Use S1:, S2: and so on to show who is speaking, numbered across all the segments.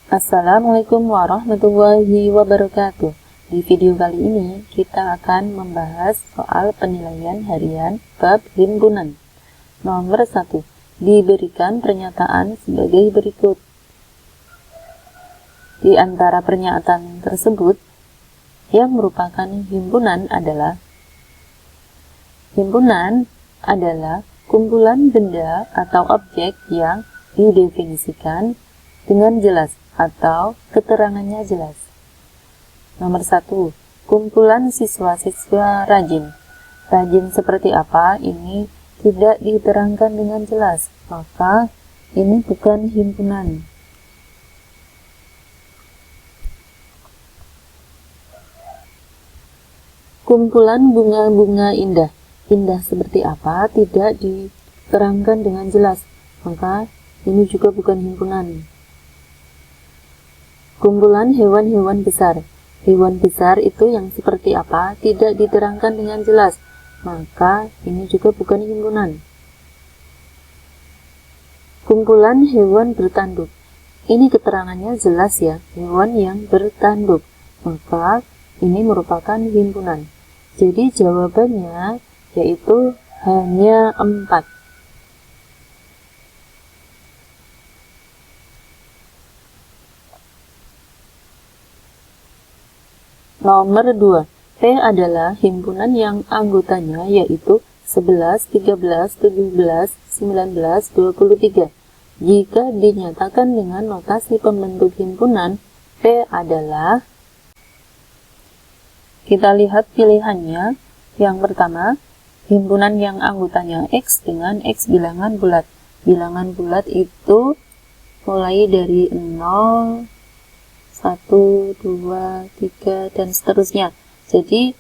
S1: Assalamualaikum warahmatullahi wabarakatuh. Di video kali ini kita akan membahas soal penilaian harian bab himpunan. Nomor 1. Diberikan pernyataan sebagai berikut. Di antara pernyataan tersebut, yang merupakan himpunan adalah kumpulan benda atau objek yang didefinisikan dengan jelas atau keterangannya jelas. Nomor 1. Kumpulan siswa-siswa rajin. Rajin seperti apa? Ini tidak diterangkan dengan jelas, maka ini bukan himpunan. Kumpulan bunga-bunga indah. Indah seperti apa? Tidak diterangkan dengan jelas, maka ini juga bukan himpunan. Kumpulan hewan-hewan besar. Hewan besar itu yang seperti apa? Tidak diterangkan dengan jelas, maka ini juga bukan himpunan. Kumpulan hewan bertanduk. Ini keterangannya jelas ya, hewan yang bertanduk, maka ini merupakan himpunan. Jadi jawabannya yaitu hanya 4. Nomor 2. P adalah himpunan yang anggotanya yaitu 11, 13, 17, 19, 23. Jika dinyatakan dengan notasi pembentuk himpunan, P adalah, kita lihat pilihannya. Yang pertama, himpunan yang anggotanya X dengan X bilangan bulat. Bilangan bulat itu mulai dari 0, 1, 2, 3, dan seterusnya. Jadi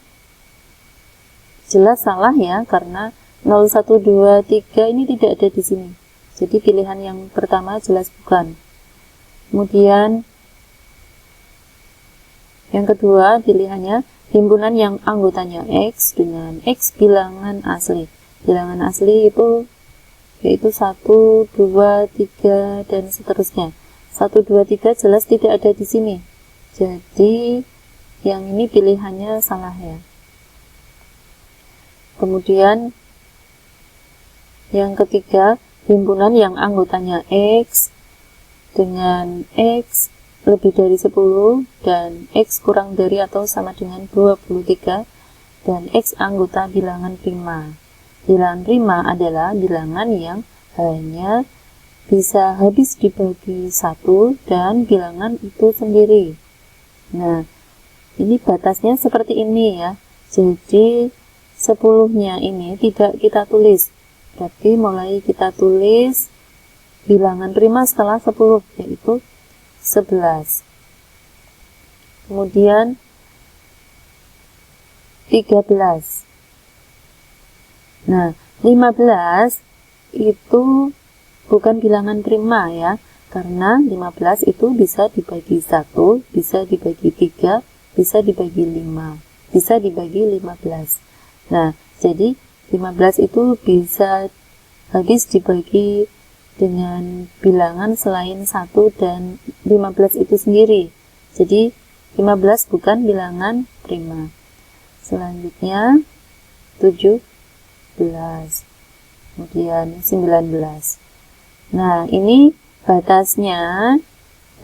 S1: jelas salah ya, karena 0, 1, 2, 3 ini tidak ada di sini. Jadi pilihan yang pertama jelas bukan. Kemudian yang kedua pilihannya himpunan yang anggotanya X dengan X bilangan asli. Bilangan asli itu yaitu 1, 2, 3, dan seterusnya. 1, 2, 3 jelas tidak ada di sini. Jadi yang ini pilihannya salah ya. Kemudian yang ketiga, himpunan yang anggotanya X dengan X lebih dari 10 dan X kurang dari atau sama dengan 23 dan X anggota bilangan prima. Bilangan prima adalah bilangan yang hanya bisa habis dibagi 1 dan bilangan itu sendiri. Nah, ini batasnya seperti ini ya. Jadi 10-nya ini tidak kita tulis. Berarti mulai kita tulis bilangan prima setelah 10 yaitu 11. Kemudian 13. Nah, 15 itu bukan bilangan prima ya, karena 15 itu bisa dibagi 1, bisa dibagi 3, bisa dibagi 5, bisa dibagi 15. Nah, jadi 15 itu bisa habis dibagi dengan bilangan selain 1 dan 15 itu sendiri. Jadi 15 bukan bilangan prima. Selanjutnya 17, kemudian 19. Nah, ini batasnya,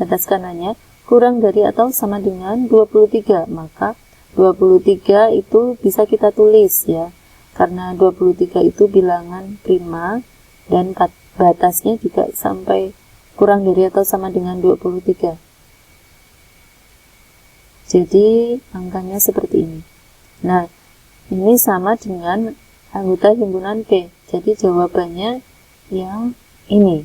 S1: batas kanannya kurang dari atau sama dengan 23, maka 23 itu bisa kita tulis ya, karena 23 itu bilangan prima dan batasnya juga sampai kurang dari atau sama dengan 23. Jadi angkanya seperti ini. Nah, ini sama dengan anggota himpunan P. Jadi jawabannya yang ini.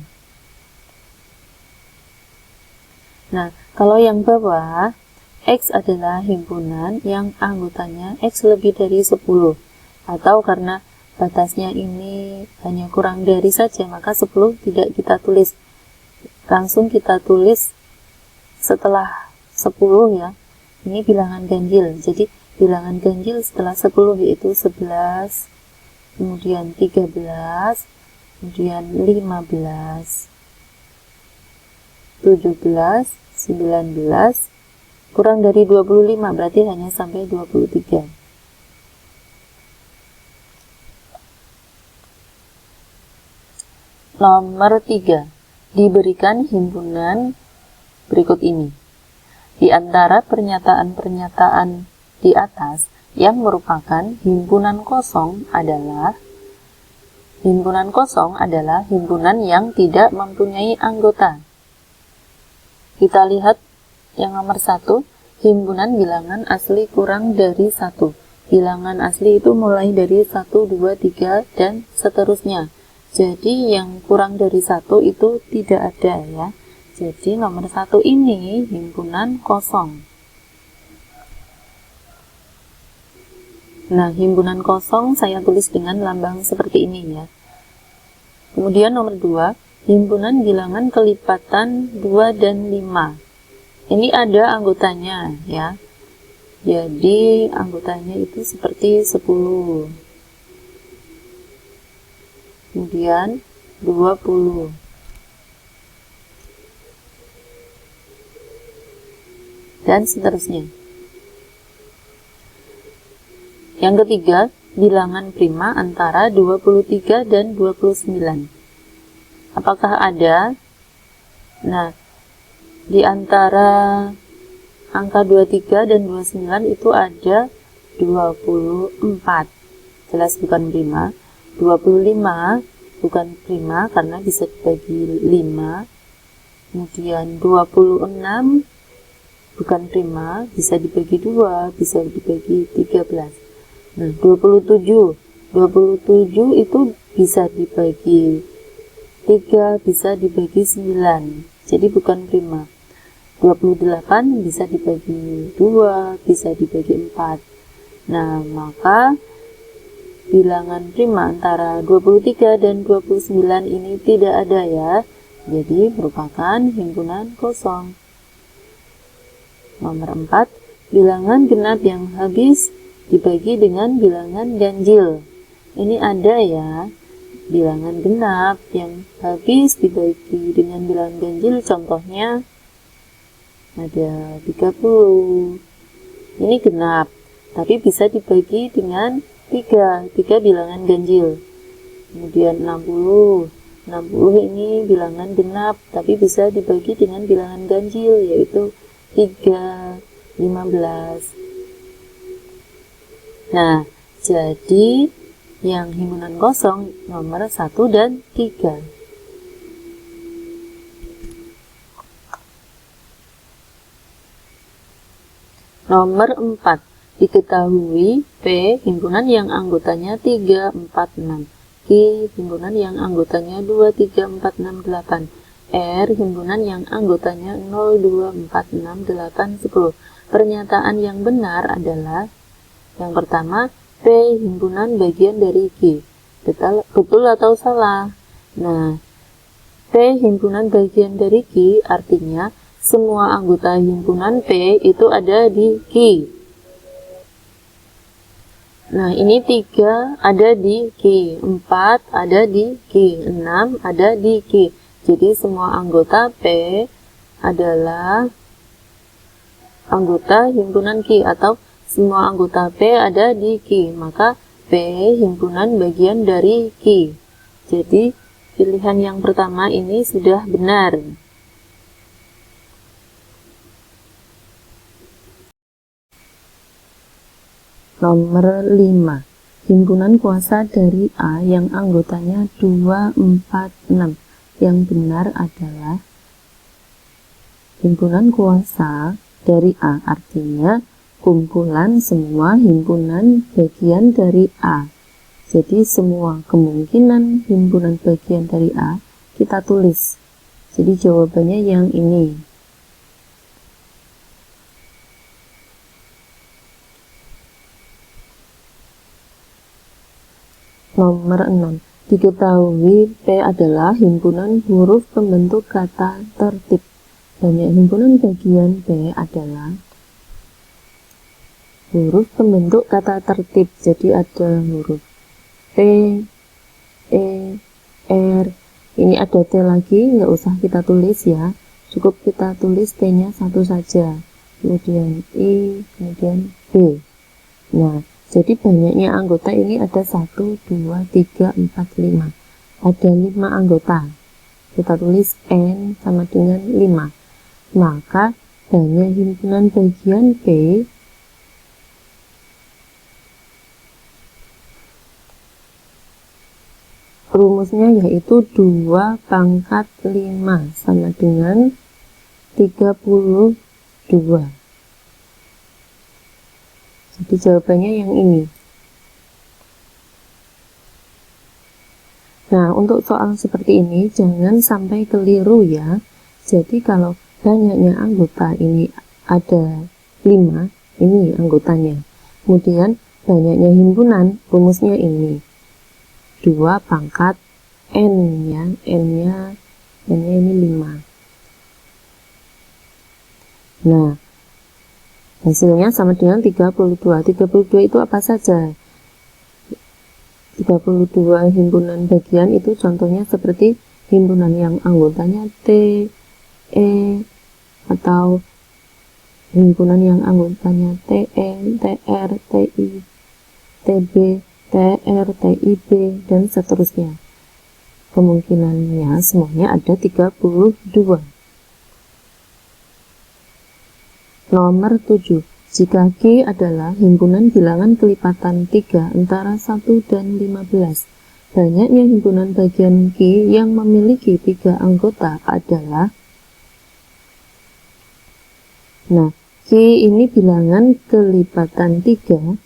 S1: Nah, kalau yang bawah, X adalah himpunan yang anggotanya X lebih dari 10, atau karena batasnya ini hanya kurang dari saja, maka 10 tidak kita tulis. Langsung kita tulis setelah 10 ya. Ini bilangan ganjil. Jadi bilangan ganjil setelah 10 yaitu 11, kemudian 13, kemudian 15. 17, 19, kurang dari 25, berarti hanya sampai 23. Nomor 3. Diberikan himpunan berikut ini. Di antara pernyataan-pernyataan di atas yang merupakan himpunan kosong adalah himpunan yang tidak mempunyai anggota. Kita lihat yang nomor 1, himpunan bilangan asli kurang dari 1. Bilangan asli itu mulai dari 1, 2, 3, dan seterusnya. Jadi yang kurang dari 1 itu tidak ada ya. Jadi nomor 1 ini himpunan kosong. Nah, himpunan kosong saya tulis dengan lambang seperti ini ya. Kemudian nomor 2, himpunan bilangan kelipatan 2 dan 5. Ini ada anggotanya ya. Jadi anggotanya itu seperti 10. Kemudian 20. Dan seterusnya. Yang ketiga, bilangan prima antara 23 dan 29. Apakah ada? Nah, di antara angka 23 dan 29 itu ada 24. Jelas bukan prima. 25 bukan prima karena bisa dibagi 5. Kemudian 26 bukan prima, bisa dibagi 2, bisa dibagi 13. Nah, 27 itu bisa dibagi 3, bisa dibagi 9, jadi bukan prima. 28 bisa dibagi 2, bisa dibagi 4. Nah, maka bilangan prima antara 23 dan 29 ini tidak ada ya, jadi merupakan himpunan kosong. Nomor 4, bilangan genap yang habis dibagi dengan bilangan ganjil. Ini ada ya, bilangan genap yang habis dibagi dengan bilangan ganjil, contohnya ada 30. Ini genap, tapi bisa dibagi dengan 3 bilangan ganjil. Kemudian 60 ini bilangan genap, tapi bisa dibagi dengan bilangan ganjil, yaitu 3, 15. Nah, jadi yang himpunan kosong nomor 1 dan 3. Nomor 4. Diketahui P himpunan yang anggotanya 3, 4, 6. Q himpunan yang anggotanya 2, 3, 4, 6, 8. R himpunan yang anggotanya 0, 2, 4, 6, 8, 10. Pernyataan yang benar adalah yang pertama, P himpunan bagian dari Q. Betul atau salah? Nah, P himpunan bagian dari Q artinya semua anggota himpunan P itu ada di Q. Nah, ini 3 ada di Q, 4 ada di Q, 6 ada di Q. Jadi semua anggota P adalah anggota himpunan Q, atau semua anggota P ada di Q, maka P himpunan bagian dari Q. Jadi pilihan yang pertama ini sudah benar. Nomor 5. Himpunan kuasa dari A yang anggotanya 2, 4, 6. Yang benar adalah himpunan kuasa dari A artinya kumpulan semua himpunan bagian dari A. Jadi semua kemungkinan himpunan bagian dari A kita tulis. Jadi jawabannya yang ini. Nomor 6. Diketahui P adalah himpunan huruf pembentuk kata tertib. Banyak himpunan bagian P adalah huruf pembentuk kata tertib. Jadi ada huruf P, E, R. Ini ada T lagi, nggak usah kita tulis ya. cukup kita tulis T-nya 1 saja, kemudian I, kemudian B. Nah, jadi banyaknya anggota ini ada 1, 2, 3, 4, 5. Ada 5 anggota. Kita tulis N sama dengan 5. Maka banyak himpunan bagian P rumusnya yaitu 2 pangkat 5 sama dengan 32. Jadi jawabannya yang ini. Nah, untuk soal seperti ini jangan sampai keliru ya. Jadi kalau banyaknya anggota ini ada 5, ini anggotanya. Kemudian banyaknya himpunan, rumusnya ini. 2 pangkat N ya, N-nya ini 5. Nah, hasilnya sama dengan 32. 32 itu apa saja? 32 himpunan bagian itu contohnya seperti himpunan yang anggotanya T, E, atau himpunan yang anggotanya TN, TR, TI, TB, TR, TIB, dan seterusnya. Kemungkinannya semuanya ada 32. Nomor 7. Jika G adalah himpunan bilangan kelipatan 3 antara 1 dan 15, banyaknya himpunan bagian G yang memiliki 3 anggota adalah. Nah, G ini bilangan kelipatan 3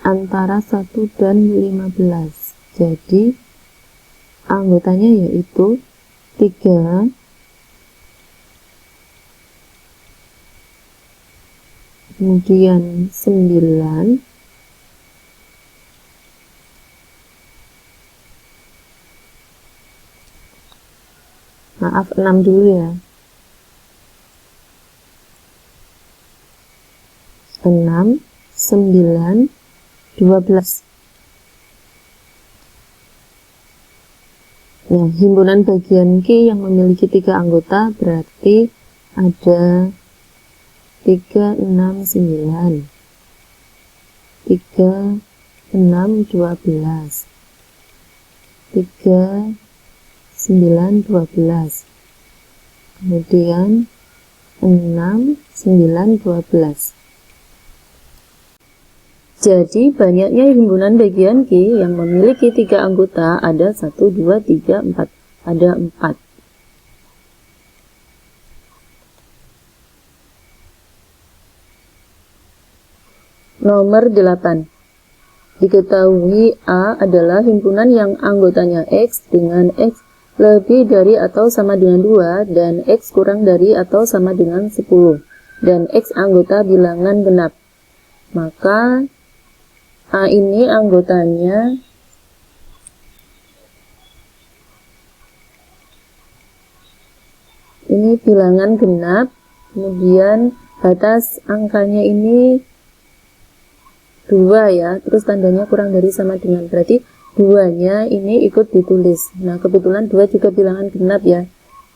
S1: antara 1 dan 15. Jadi, anggotanya yaitu 3, kemudian 9, maaf 6 dulu ya, 6, 9, 12. Nah, himpunan bagian Q yang memiliki 3 anggota berarti ada 3, 6, 9, 3, 6, 12, 3, 9, 12, kemudian 6, 9, 12. Jadi banyaknya himpunan bagian Q yang memiliki 3 anggota ada 1, 2, 3, 4. Ada 4. Nomor 8. Diketahui A adalah himpunan yang anggotanya X dengan X lebih dari atau sama dengan 2 dan X kurang dari atau sama dengan 10 dan X anggota bilangan genap. Maka A ini anggotanya ini bilangan genap, kemudian batas angkanya ini 2 ya, terus tandanya kurang dari sama dengan, berarti 2-nya ini ikut ditulis. Nah, kebetulan 2 juga bilangan genap ya,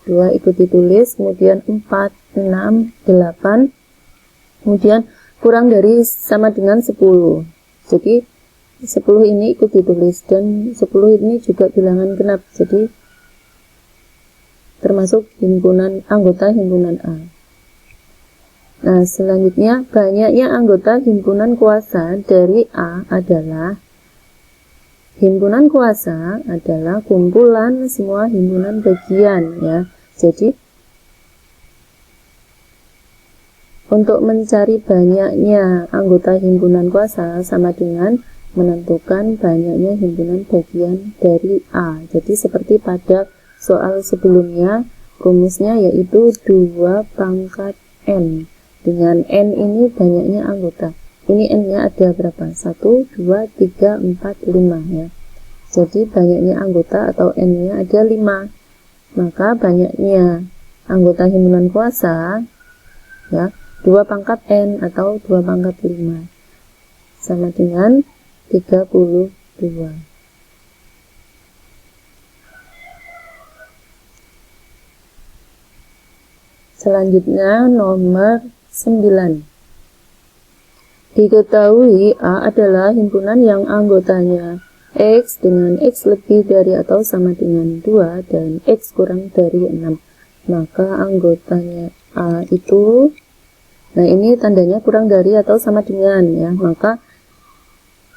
S1: 2 ikut ditulis, kemudian 4, 6, 8, kemudian kurang dari sama dengan 10. Jadi 10 ini ikut ditulis dan 10 ini juga bilangan genap, jadi termasuk himpunan anggota himpunan A. Nah, selanjutnya banyaknya anggota himpunan kuasa dari A adalah, himpunan kuasa adalah kumpulan semua himpunan bagian ya. Jadi untuk mencari banyaknya anggota himpunan kuasa sama dengan menentukan banyaknya himpunan bagian dari A. Jadi seperti pada soal sebelumnya, rumusnya yaitu 2 pangkat N. Dengan N ini banyaknya anggota. Ini N-nya ada berapa? 1, 2, 3, 4, 5 ya. Jadi banyaknya anggota atau N-nya ada 5. Maka banyaknya anggota himpunan kuasa ya, 2 pangkat N atau 2 pangkat 5 sama dengan 32. Selanjutnya nomor 9. Diketahui A adalah himpunan yang anggotanya X dengan X lebih dari atau sama dengan 2 dan X kurang dari 6. Maka anggotanya A itu, nah ini tandanya kurang dari atau sama dengan ya, maka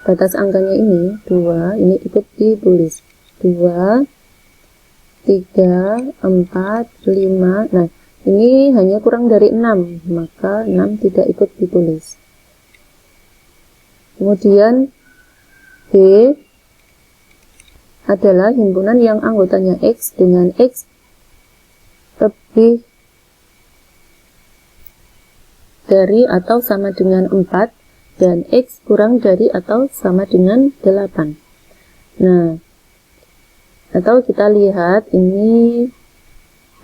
S1: batas angkanya ini 2, ini ikut ditulis 2, 3, 4, 5. Nah ini hanya kurang dari 6, maka 6 tidak ikut ditulis. Kemudian B adalah himpunan yang anggotanya X dengan X lebih dari atau sama dengan 4 dan X kurang dari atau sama dengan 8. Nah, atau kita lihat ini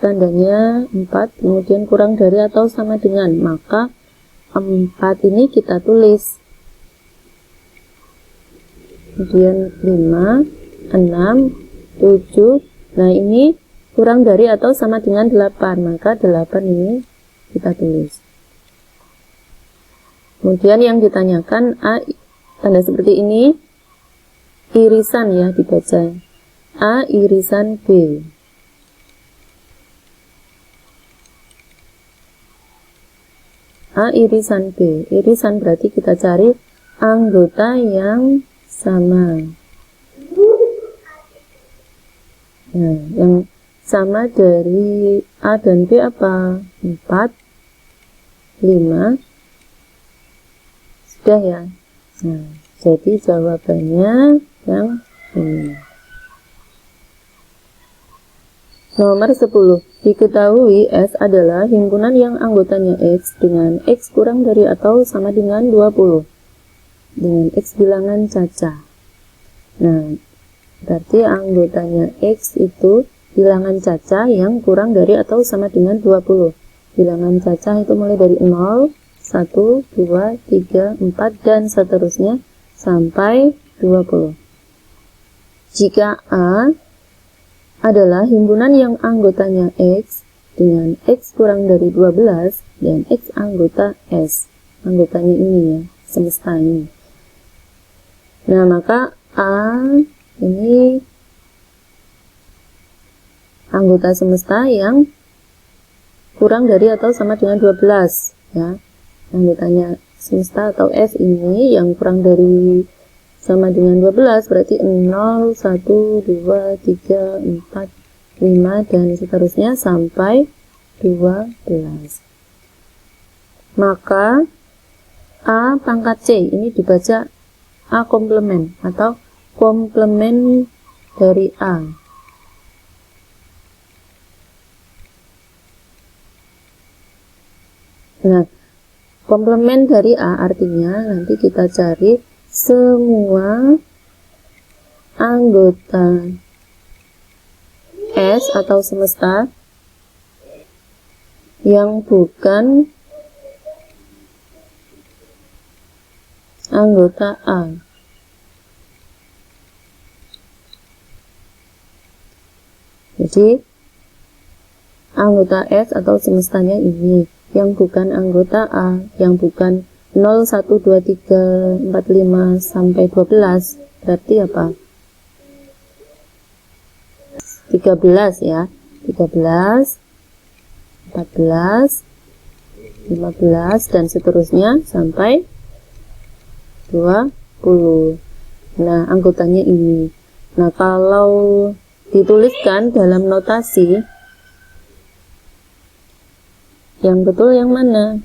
S1: tandanya 4 kemudian kurang dari atau sama dengan, maka 4 ini kita tulis. Kemudian 5, 6, 7. Nah ini kurang dari atau sama dengan 8, maka 8 ini kita tulis. Kemudian yang ditanyakan A, tanda seperti ini irisan ya, dibaca A irisan B. A irisan B. Irisan berarti kita cari anggota yang sama. Nah, yang sama dari A dan B apa? 4, 5. Sudah ya. Nah, jadi jawabannya yang ini. Nomor 10. Diketahui S adalah himpunan yang anggotanya X dengan X kurang dari atau sama dengan 20 dengan X bilangan caca. Nah, berarti anggotanya X itu bilangan caca yang kurang dari atau sama dengan 20. Bilangan caca itu mulai dari 0, 1, 2, 3, 4 dan seterusnya sampai 20. Jika A adalah himpunan yang anggotanya X dengan X kurang dari 12 dan X anggota S, anggotanya ini ya, semesta ini. Nah, maka A ini anggota semesta yang kurang dari atau sama dengan 12 ya. Anggotanya semesta atau S ini yang kurang dari sama dengan 12 berarti 0, 1, 2, 3, 4, 5 dan seterusnya sampai 12. Maka A pangkat C ini dibaca A komplement atau komplement dari A. Nah, komplement dari A artinya nanti kita cari semua anggota S atau semesta yang bukan anggota A. Jadi anggota S atau semestanya ini yang bukan anggota A, yang bukan 0, 1, 2, 3, 4, 5 sampai 12 berarti apa? 13 ya, 13, 14, 15 dan seterusnya sampai 20. Nah, anggotanya ini. Nah, kalau dituliskan dalam notasi yang betul yang mana?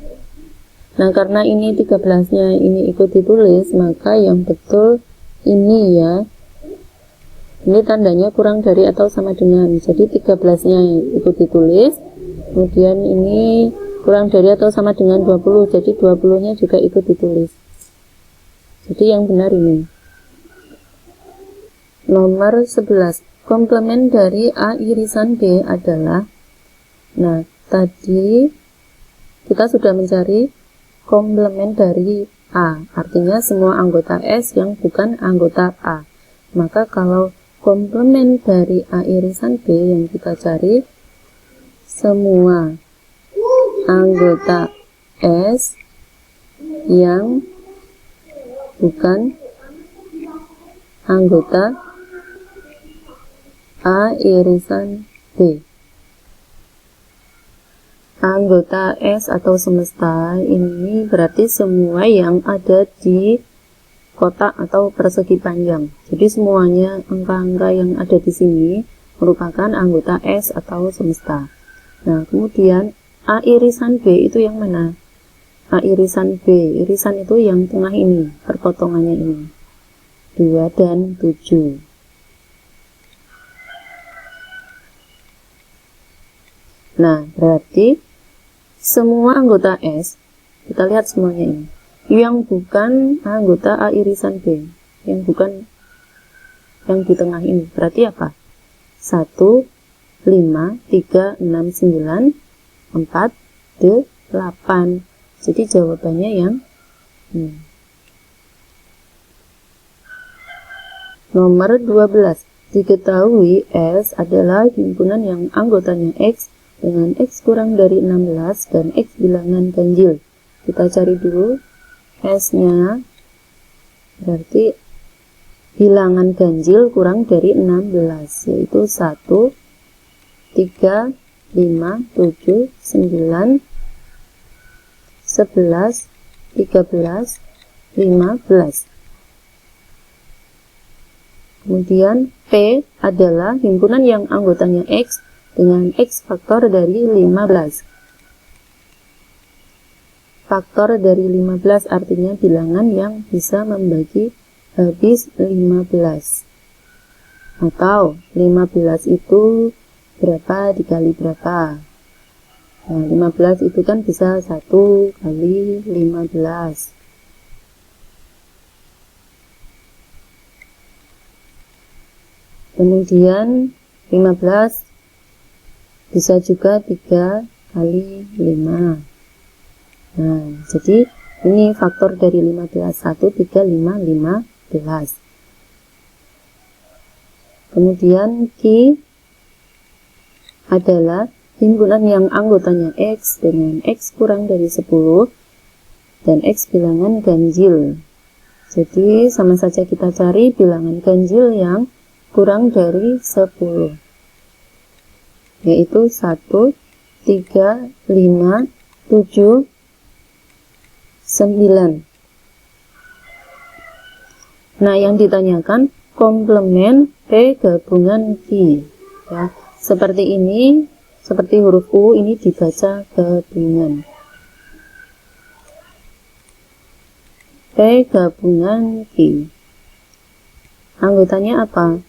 S1: Nah, karena ini 13-nya ini ikut ditulis, maka yang betul ini ya. Ini tandanya kurang dari atau sama dengan. Jadi 13-nya ikut ditulis, kemudian ini kurang dari atau sama dengan 20. Jadi 20-nya juga ikut ditulis. Jadi yang benar ini. Nomor 11. Komplement dari A irisan B adalah, nah, tadi kita sudah mencari komplement dari A, artinya semua anggota S yang bukan anggota A. Maka kalau komplement dari A irisan B yang kita cari semua anggota S yang bukan anggota A irisan B. Anggota S atau semesta ini berarti semua yang ada di kotak atau persegi panjang. Jadi semuanya angka-angka yang ada di sini merupakan anggota S atau semesta. Nah, kemudian A irisan B itu yang mana? A irisan B, irisan itu yang tengah ini, perpotongannya ini. 2 dan 7. Nah, berarti semua anggota S, kita lihat semuanya ini, yang bukan anggota A irisan B, yang bukan yang di tengah ini, berarti apa? 1, 5, 3, 6, 9, 4, 8. Jadi jawabannya yang nomor 12. Diketahui S adalah himpunan yang anggotanya X dengan X kurang dari 16 dan X bilangan ganjil. Kita cari dulu S-nya, berarti bilangan ganjil kurang dari 16, yaitu 1, 3, 5, 7, 9, 11, 13, 15. Kemudian P adalah himpunan yang anggotanya X dengan X faktor dari 15. Faktor dari 15 artinya bilangan yang bisa membagi habis 15. Atau 15 itu berapa dikali berapa? Nah, 15 itu kan bisa 1 kali 15. Kemudian 15 bisa juga 3 kali 5. Nah, jadi ini faktor dari 15, 1, 3, 5, 15. Kemudian Q adalah himpunan yang anggotanya X dengan X kurang dari 10 dan X bilangan ganjil. Jadi sama saja kita cari bilangan ganjil yang kurang dari 10. Yaitu 1, 3, 5, 7, 9. Nah, yang ditanyakan komplement P gabungan Q. Ya, seperti ini, seperti huruf U ini dibaca gabungan. P gabungan Q. Anggotanya apa?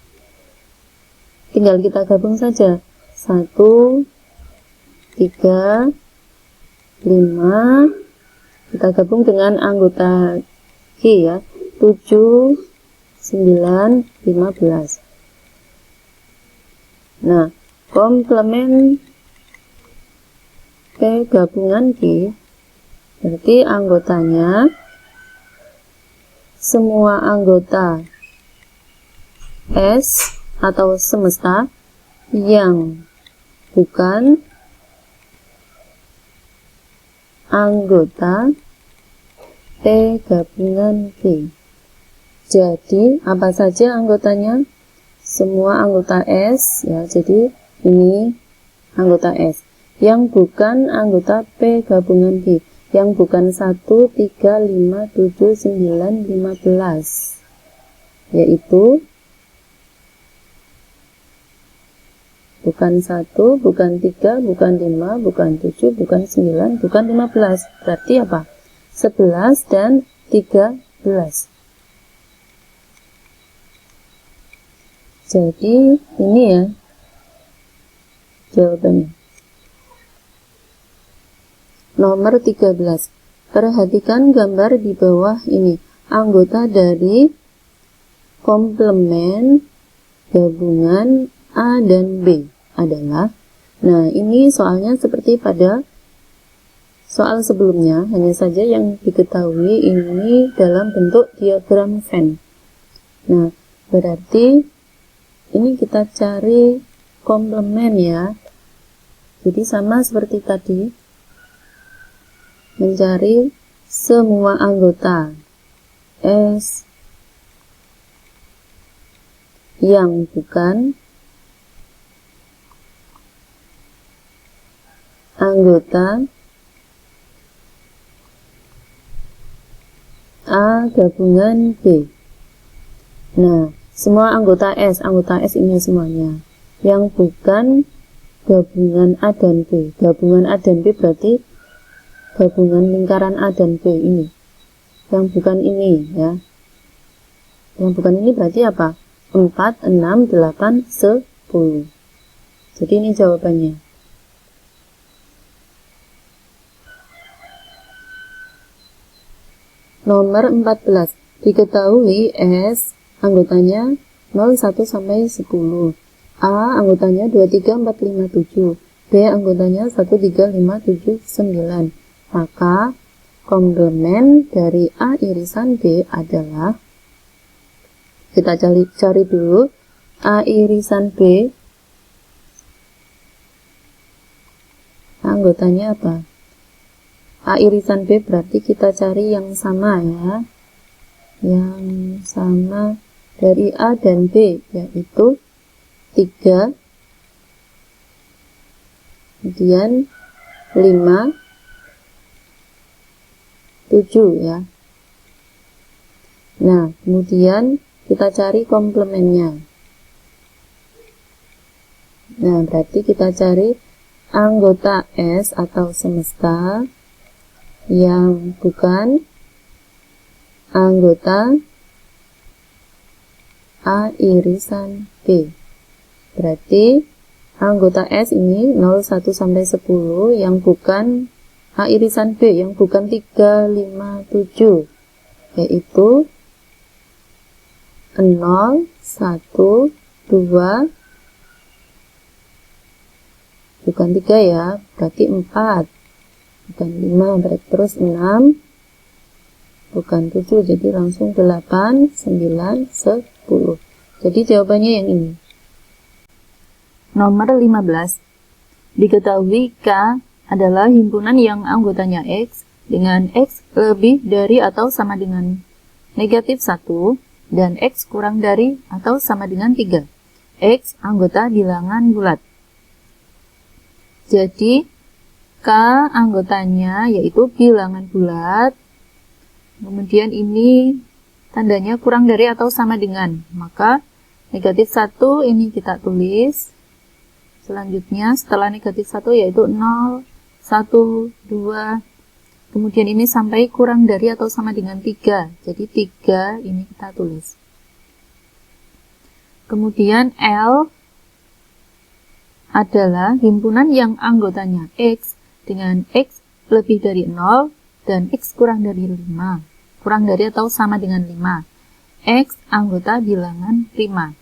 S1: Tinggal kita gabung saja. 1, 3, 5, kita gabung dengan anggota Q ya, 7, 9, 15. Nah, komplement P gabungan Q berarti anggotanya semua anggota S atau semesta yang bukan anggota P gabungan Q. Jadi apa saja anggotanya? Semua anggota S ya, jadi ini anggota S yang bukan anggota P gabungan Q, yang bukan 1, 3, 5, 7, 9, 15, yaitu bukan 1, bukan 3, bukan 5, bukan 7, bukan 9, bukan 15. Berarti apa? 11 dan 13. Jadi ini ya jawabannya. Nomor 13. Perhatikan gambar di bawah ini. Anggota dari komplement gabungan A dan B adalah, nah ini soalnya seperti pada soal sebelumnya, hanya saja yang diketahui ini dalam bentuk diagram Venn. Nah, berarti ini kita cari komplement ya. Jadi sama seperti tadi, mencari semua anggota S yang bukan anggota A gabungan B. Nah, semua anggota S ini semuanya. Yang bukan gabungan A dan B. Gabungan A dan B berarti gabungan lingkaran A dan B ini. Yang bukan ini ya. Yang bukan ini berarti apa? 4, 6, 8, 10. Jadi ini jawabannya. Nomor 14. Diketahui S anggotanya 0, 1 sampai 10. A anggotanya 2, 3, 4, 5, 7. B anggotanya 1, 3, 5, 7, 9. Maka komplement dari A irisan B adalah, kita cari dulu A irisan B anggotanya apa? A irisan B berarti kita cari yang sama ya, yang sama dari A dan B, yaitu 3, kemudian 5, 7 ya. Nah, kemudian kita cari komplemennya. Nah, berarti kita cari anggota S atau semesta yang bukan anggota A irisan B. Berarti anggota S ini 0, 1 sampai 10 yang bukan A irisan B, yang bukan 3, 5, 7, yaitu 0, 1, 2, bukan 3 ya, berarti 4, bukan 5, berarti terus 6, bukan 7, jadi langsung 8, 9, 10. Jadi jawabannya yang ini. Nomor 15. Diketahui K adalah himpunan yang anggotanya X dengan X lebih dari atau sama dengan negatif 1 dan X kurang dari atau sama dengan 3. X anggota bilangan bulat. Jadi K anggotanya yaitu bilangan bulat. Kemudian ini tandanya kurang dari atau sama dengan. Maka negatif 1 ini kita tulis. Selanjutnya setelah negatif 1 yaitu 0, 1, 2. Kemudian ini sampai kurang dari atau sama dengan 3. Jadi 3 ini kita tulis. Kemudian L adalah himpunan yang anggotanya X dengan X lebih dari 0 dan X kurang dari 5. Kurang dari atau sama dengan 5. X anggota bilangan prima.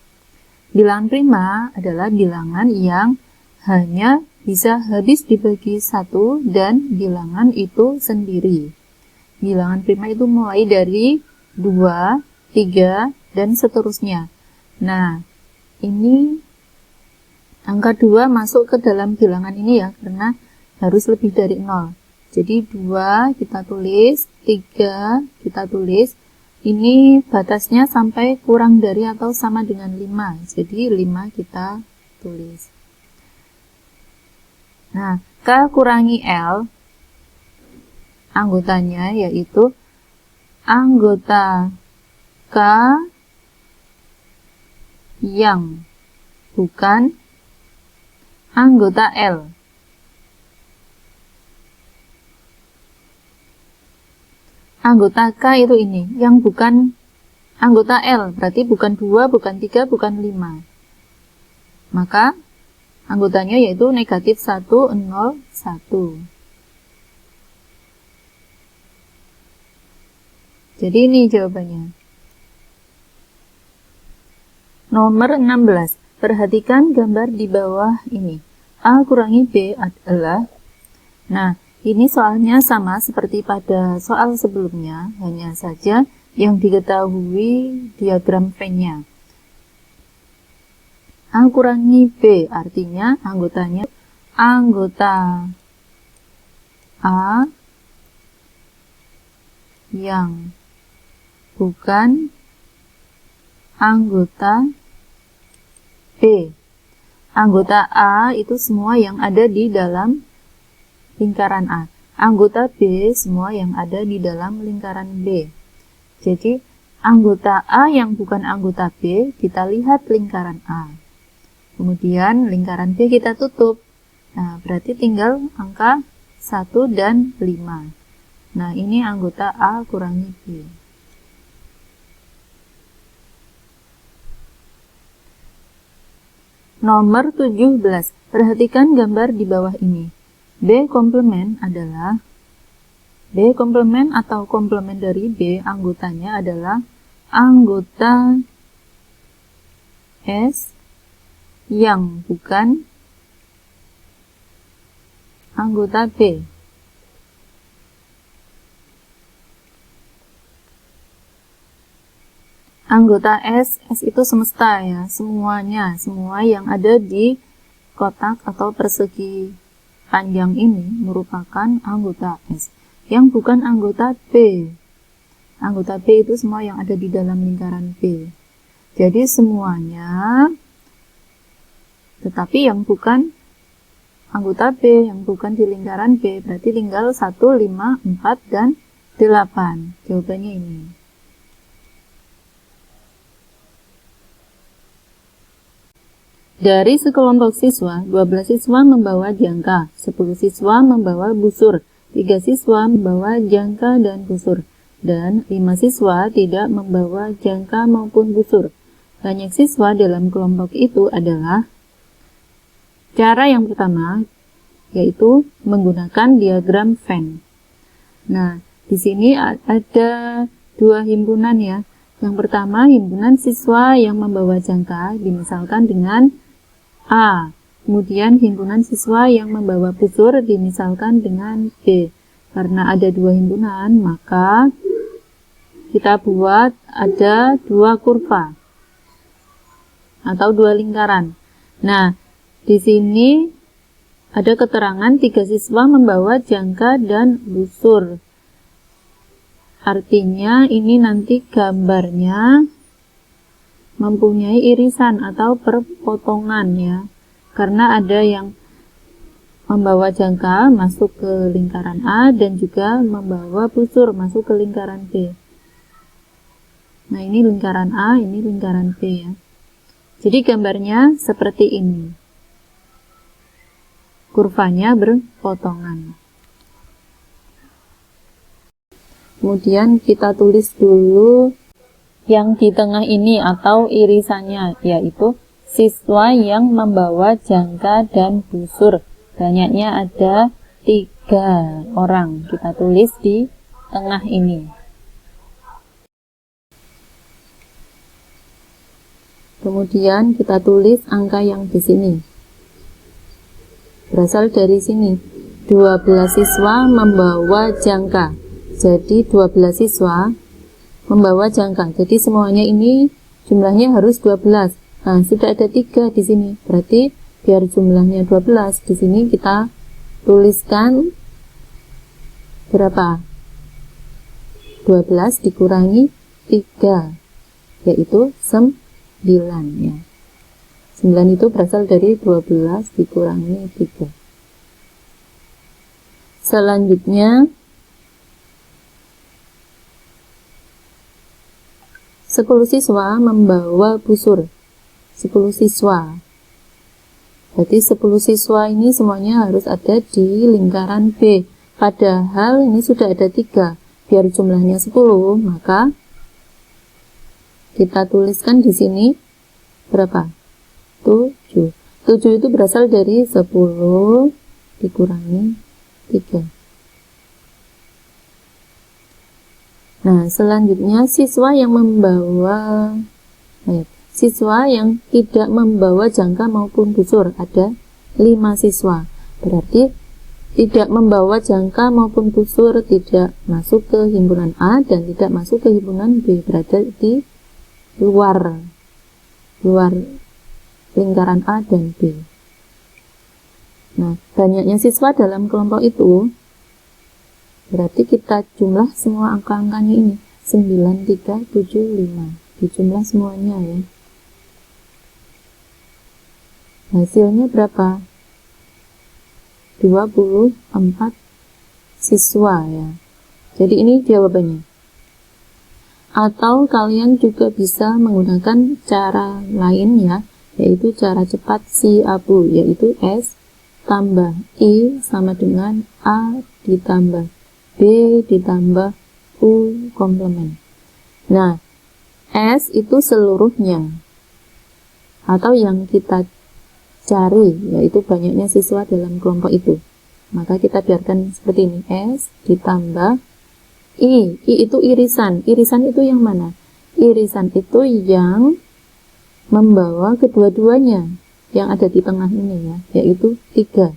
S1: Bilangan prima adalah bilangan yang hanya bisa habis dibagi 1 dan bilangan itu sendiri. Bilangan prima itu mulai dari 2, 3, dan seterusnya. Nah, ini angka 2 masuk ke dalam bilangan ini ya, karena harus lebih dari 0. Jadi 2 kita tulis, 3 kita tulis. Ini batasnya sampai kurang dari atau sama dengan 5. Jadi 5 kita tulis. Nah, K kurangi L, anggotanya yaitu anggota K yang bukan anggota L. Anggota K itu ini, yang bukan anggota L, berarti bukan 2, bukan 3, bukan 5. Maka anggotanya yaitu negatif 1, 0, 1. Jadi ini jawabannya. Nomor 16. Perhatikan gambar di bawah ini. A kurangi B adalah, nah ini soalnya sama seperti pada soal sebelumnya, hanya saja yang diketahui diagram Venn-nya. A kurangi B artinya anggotanya anggota A yang bukan anggota B. Anggota A itu semua yang ada di dalam lingkaran A. Anggota B semua yang ada di dalam lingkaran B. Jadi, anggota A yang bukan anggota B, kita lihat lingkaran A. Kemudian lingkaran B kita tutup. Nah, berarti tinggal angka 1 dan 5. Nah, ini anggota A kurangi B. Nomor 17. Perhatikan gambar di bawah ini. B komplement adalah B komplement atau komplement dari B, anggotanya adalah anggota S yang bukan anggota B. Anggota S itu semesta ya, semuanya, semua yang ada di kotak atau persegi panjang ini merupakan anggota S. Yang bukan anggota B. Anggota B itu semua yang ada di dalam lingkaran B. Jadi semuanya, tetapi yang bukan anggota B, yang bukan di lingkaran B, berarti tinggal 1, 5, 4, dan 8. Jawabannya ini. Dari sekelompok siswa, 12 siswa membawa jangka, 10 siswa membawa busur, 3 siswa membawa jangka dan busur, dan 5 siswa tidak membawa jangka maupun busur. Banyak siswa dalam kelompok itu adalah cara yang pertama, yaitu menggunakan diagram Venn. Nah, di sini ada dua himpunan ya. Yang pertama, himpunan siswa yang membawa jangka, dimisalkan dengan A. Kemudian himpunan siswa yang membawa busur dimisalkan dengan B. Karena ada dua himpunan, maka kita buat ada dua kurva atau dua lingkaran. Nah, di sini ada keterangan 3 siswa membawa jangka dan busur. Artinya ini nanti gambarnya mempunyai irisan atau perpotongan ya, karena ada yang membawa jangka masuk ke lingkaran A dan juga membawa busur masuk ke lingkaran B. Nah, ini lingkaran A, ini lingkaran B ya. Jadi gambarnya seperti ini, kurvanya berpotongan. Kemudian kita tulis dulu yang di tengah ini atau irisannya, yaitu siswa yang membawa jangka dan busur. Banyaknya ada 3 orang. Kita tulis di tengah ini. Kemudian kita tulis angka yang di sini. Berasal dari sini. 12 siswa membawa jangka. Jadi 12 siswa membawa jangka. Jadi semuanya ini jumlahnya harus 12. Nah, sudah ada 3 di sini. Berarti biar jumlahnya 12, di sini kita tuliskan berapa? 12 dikurangi 3, yaitu 9 ya. 9 itu berasal dari 12 dikurangi 3. Selanjutnya 10 siswa membawa busur. 10 siswa. Berarti 10 siswa ini semuanya harus ada di lingkaran B. Padahal ini sudah ada 3. Biar jumlahnya 10, maka kita tuliskan di sini berapa? 7. 7 itu berasal dari 10 dikurangi 3. Nah, selanjutnya siswa yang tidak membawa jangka maupun busur, ada 5 siswa. Berarti tidak membawa jangka maupun busur tidak masuk ke himpunan A dan tidak masuk ke himpunan B, berada di luar lingkaran A dan B. Nah, banyaknya siswa dalam kelompok itu Berarti kita jumlah semua angka-angkanya ini 9375, dijumlah semuanya ya. Hasilnya berapa? 24 siswa ya. Jadi ini jawabannya. Atau kalian juga bisa menggunakan cara lain ya, yaitu cara cepat si Abu, yaitu S tambah I sama dengan A ditambah B ditambah U komplement. Nah, S itu seluruhnya, atau yang kita cari yaitu banyaknya siswa dalam kelompok itu. Maka kita biarkan seperti ini, S ditambah I itu irisan. Irisan itu yang mana? Irisan itu yang membawa kedua-duanya, yang ada di tengah ini ya, yaitu 3.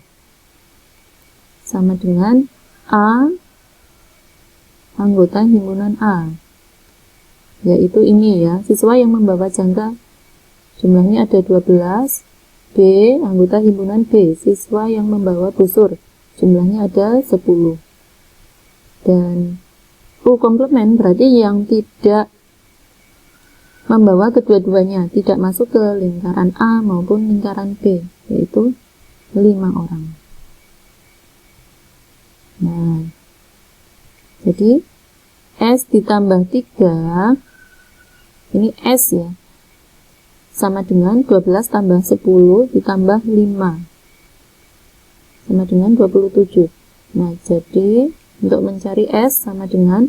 S1: Sama dengan A anggota himpunan A, yaitu ini ya, siswa yang membawa jangka jumlahnya ada 12. B anggota himpunan B, siswa yang membawa busur jumlahnya ada 10. Dan U komplement berarti yang tidak membawa kedua-duanya, tidak masuk ke lingkaran A maupun lingkaran B, yaitu 5 orang. Nah, jadi S ditambah 3, ini S ya, sama dengan 12 tambah 10 ditambah 5, sama dengan 27. Nah, jadi untuk mencari S sama dengan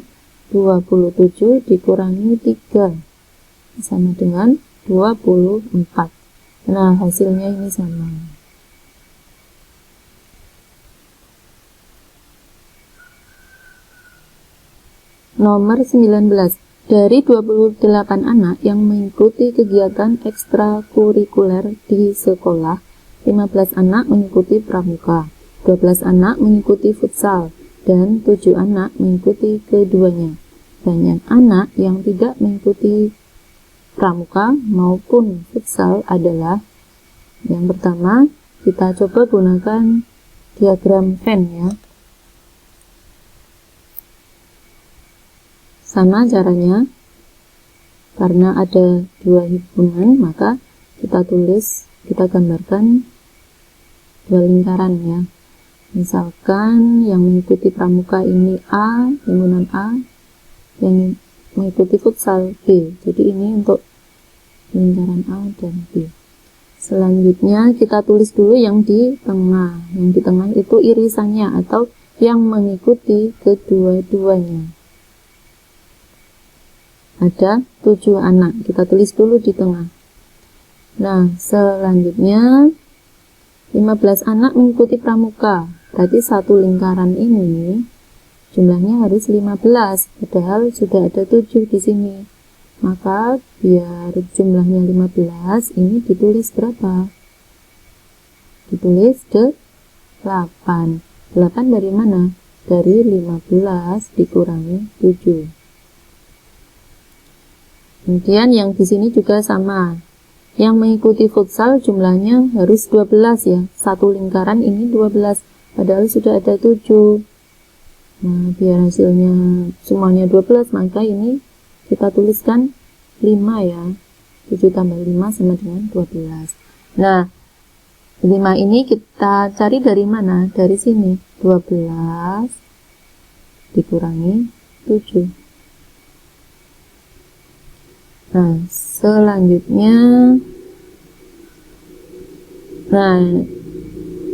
S1: 27 dikurangi 3, sama dengan 24. Nah, hasilnya ini sama. Nomor 19. Dari 28 anak yang mengikuti kegiatan ekstrakurikuler di sekolah, 15 anak mengikuti pramuka, 12 anak mengikuti futsal, dan 7 anak mengikuti keduanya. Banyak anak yang tidak mengikuti pramuka maupun futsal adalah, yang pertama, kita coba gunakan diagram Venn ya. Sama caranya, karena ada 2 himpunan, maka kita gambarkan 2 lingkaran ya. Misalkan yang mengikuti pramuka ini A, himpunan A, yang mengikuti futsal B. Jadi ini untuk lingkaran A dan B. Selanjutnya kita tulis dulu yang di tengah. Yang di tengah itu irisannya atau yang mengikuti kedua-duanya. Ada 7 anak, kita tulis dulu di tengah. Nah, selanjutnya 15 anak mengikuti pramuka, berarti satu lingkaran ini jumlahnya harus 15, padahal sudah ada 7 di sini. Maka biar jumlahnya 15, ini ditulis berapa? Ditulis 8. 8 dari mana? Dari 15 dikurangi 7. Kemudian yang di sini juga sama. Yang mengikuti futsal jumlahnya harus 12 ya. Satu lingkaran ini 12, padahal sudah ada 7. Nah, biar hasilnya semuanya 12, maka ini kita tuliskan 5 ya. 7 tambah 5 sama dengan 12. Nah, 5 ini kita cari dari mana? Dari sini. 12 dikurangi 7. Nah, selanjutnya,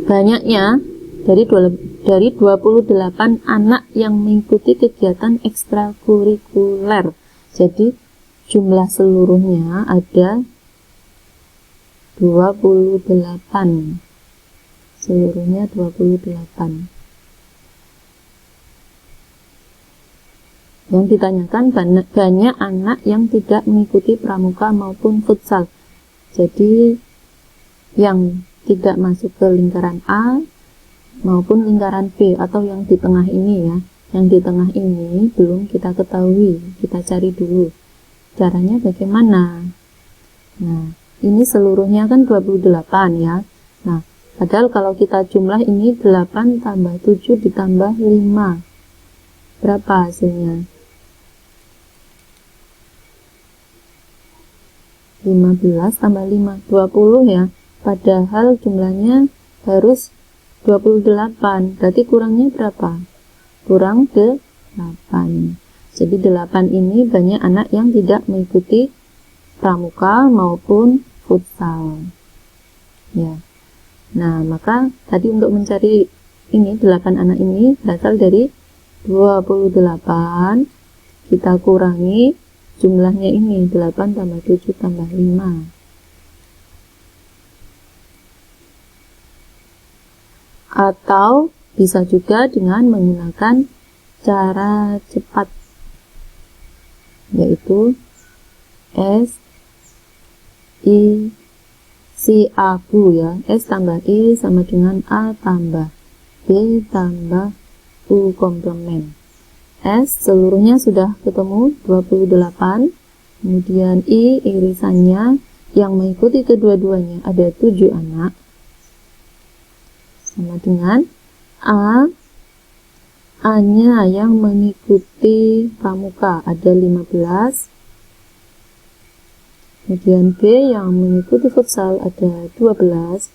S1: banyaknya dari 28 anak yang mengikuti kegiatan ekstrakurikuler. Jadi jumlah seluruhnya ada 28. Seluruhnya 28. Yang ditanyakan banyak anak yang tidak mengikuti pramuka maupun futsal. Jadi yang tidak masuk ke lingkaran A maupun lingkaran B atau yang di tengah ini ya. Yang di tengah ini belum kita ketahui, kita cari dulu. Caranya bagaimana? Nah, ini seluruhnya kan 28 ya. Nah, padahal kalau kita jumlah ini 8 tambah 7 ditambah 5. berapa hasilnya? 15 tambah 5, 20 ya. Padahal jumlahnya harus 28. Berarti kurangnya berapa? Kurang 8. Jadi 8 ini banyak anak yang tidak mengikuti pramuka maupun futsal. Ya. Nah, maka tadi untuk mencari ini 8 anak ini berasal dari 28 kita kurangi jumlahnya ini 8 tambah 7 tambah 5. Atau bisa juga dengan menggunakan cara cepat, yaitu S I si aku ya, S tambah I sama dengan A tambah B tambah U komplement. S seluruhnya sudah ketemu 28, kemudian I irisannya yang mengikuti kedua-duanya ada 7 anak, sama dengan A-nya yang mengikuti pramuka ada 15, kemudian B yang mengikuti futsal ada 12,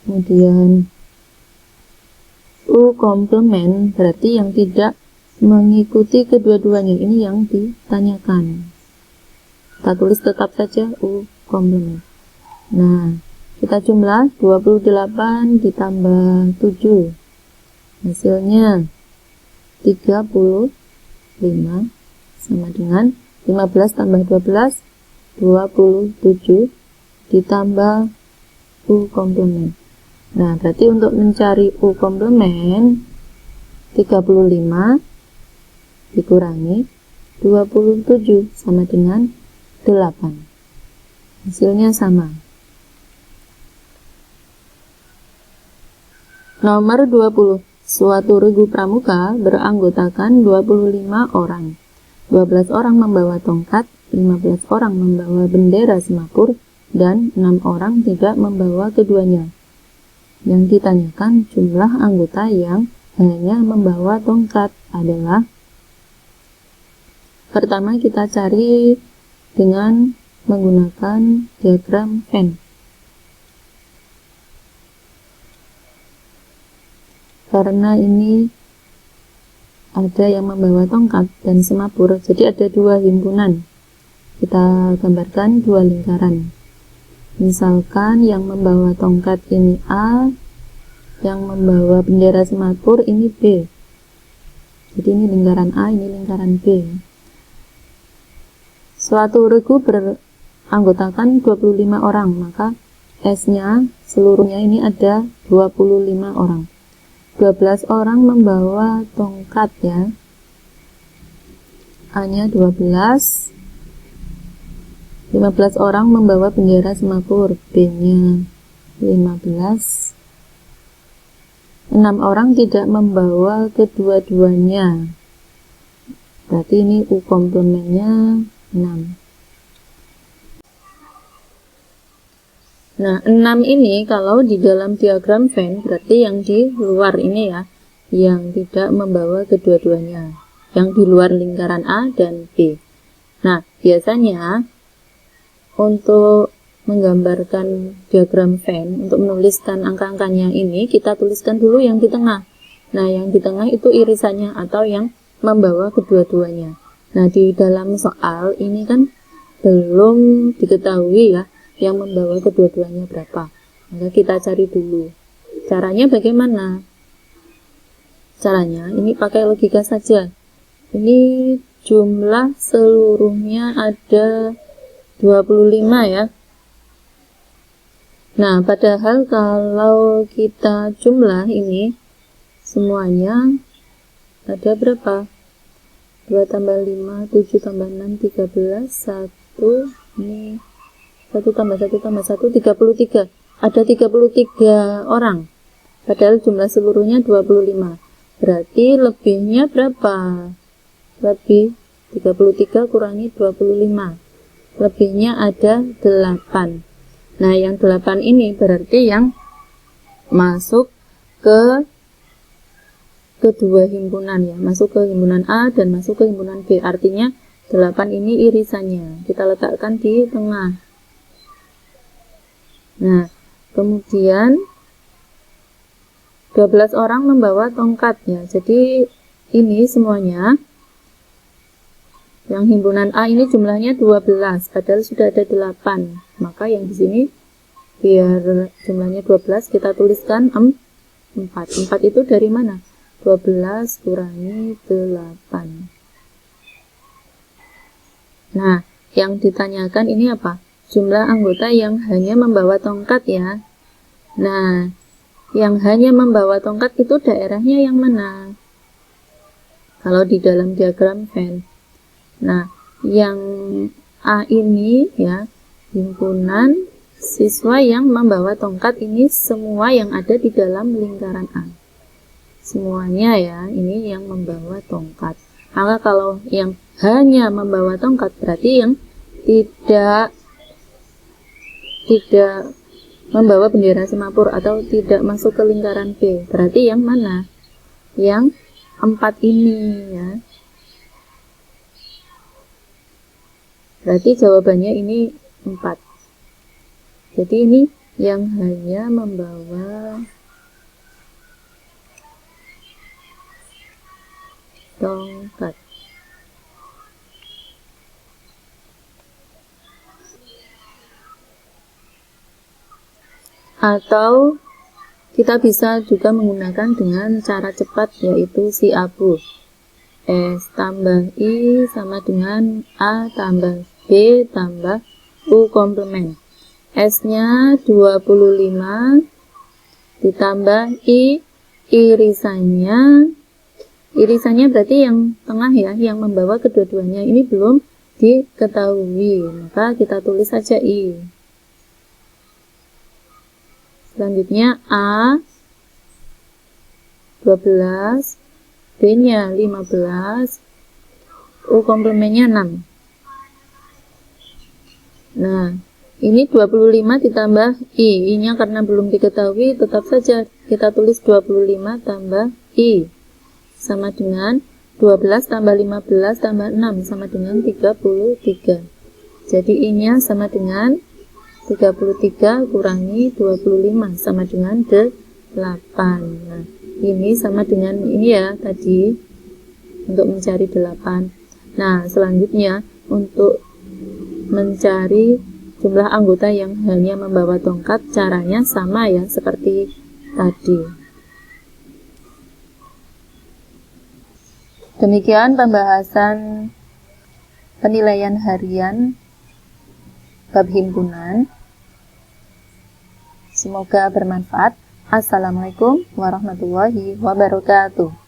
S1: kemudian U komplement berarti yang tidak mengikuti kedua-duanya, ini yang ditanyakan. Kita tulis tetap saja U komplement. Nah, kita jumlah 28 ditambah 7. Hasilnya 35 sama dengan 15 tambah 12, 27 ditambah U komplement. Nah, berarti untuk mencari U komplement 35 dikurangi 27 sama dengan 8. Hasilnya sama. Nomor 20. Suatu regu pramuka beranggotakan 25 orang. 12 orang membawa tongkat, 15 orang membawa bendera semapur, dan 6 orang tidak membawa keduanya. Yang ditanyakan jumlah anggota yang hanya membawa tongkat adalah, pertama kita cari dengan menggunakan diagram Venn. Karena ini ada yang membawa tongkat dan semapur, jadi ada 2 himpunan. Kita gambarkan 2 lingkaran. Misalkan yang membawa tongkat ini A, yang membawa bendera semapur ini B. Jadi ini lingkaran A, ini lingkaran B. Suatu regu beranggotakan 25 orang, maka S-nya seluruhnya ini ada 25 orang. 12 orang membawa tongkat ya. A-nya 12. 15 orang membawa bendera semapur, B-nya 15. 6 orang tidak membawa kedua-duanya. Berarti ini U komplementnya 6. Nah, 6 ini kalau di dalam diagram Venn berarti yang di luar ini ya, yang tidak membawa kedua-duanya, yang di luar lingkaran A dan B. Nah, biasanya untuk menggambarkan diagram Venn, untuk menuliskan angka-angkanya ini, kita tuliskan dulu yang di tengah. Nah, yang di tengah itu irisannya atau yang membawa kedua-duanya. Nah, di dalam soal ini kan belum diketahui ya, yang membawa kedua-duanya berapa. Maka kita cari dulu. Caranya bagaimana? Caranya, ini pakai logika saja. Ini jumlah seluruhnya ada 25 ya. Nah, padahal kalau kita jumlah ini semuanya ada berapa? 2 tambah 5, 7 tambah 6, 13, 1, ini 1 tambah 1 tambah 1, 33. Ada 33 orang. Padahal jumlah seluruhnya 25. Berarti lebihnya berapa? Lebih 33 kurangi 25. Lebihnya ada 8. Nah, yang 8 ini berarti yang masuk ke kedua himpunan ya, masuk ke himpunan A dan masuk ke himpunan B. Artinya 8 ini irisannya. Kita letakkan di tengah. Nah, kemudian 12 orang membawa tongkatnya. Jadi ini semuanya yang himpunan A ini jumlahnya 12, padahal sudah ada 8. Maka yang di sini biar jumlahnya 12 kita tuliskan 4. 4 itu dari mana? 12 kurangi 8. Nah, yang ditanyakan ini apa? Jumlah anggota yang hanya membawa tongkat ya. Nah, yang hanya membawa tongkat itu daerahnya yang mana? Kalau di dalam diagram Venn. Nah, yang A ini ya, himpunan siswa yang membawa tongkat ini semua yang ada di dalam lingkaran A. Semuanya ya, ini yang membawa tongkat. Maka kalau yang hanya membawa tongkat berarti yang tidak membawa bendera semapur atau tidak masuk ke lingkaran B. Berarti yang mana? Yang 4 ini ya. Berarti jawabannya ini 4. Jadi ini yang hanya membawa tongkat. Atau kita bisa juga menggunakan dengan cara cepat, yaitu si abu. S tambah I sama dengan A tambah B tambah U komplement. S nya 25 ditambah I, irisannya berarti yang tengah ya, yang membawa kedua-duanya ini belum diketahui, maka kita tulis saja I. Selanjutnya A 12, B nya 15, U komplementnya 6. Nah, ini 25 ditambah I nya karena belum diketahui, tetap saja kita tulis 25 tambah I sama dengan 12 tambah 15 tambah 6 sama dengan 33. Jadi I nya sama dengan 33 kurangi 25 sama dengan 8. Nah, ini sama dengan ini ya tadi untuk mencari 8. Nah, selanjutnya untuk mencari jumlah anggota yang hanya membawa tongkat, caranya sama ya seperti tadi. Demikian pembahasan penilaian harian bab himpunan. Semoga bermanfaat. Assalamualaikum warahmatullahi wabarakatuh.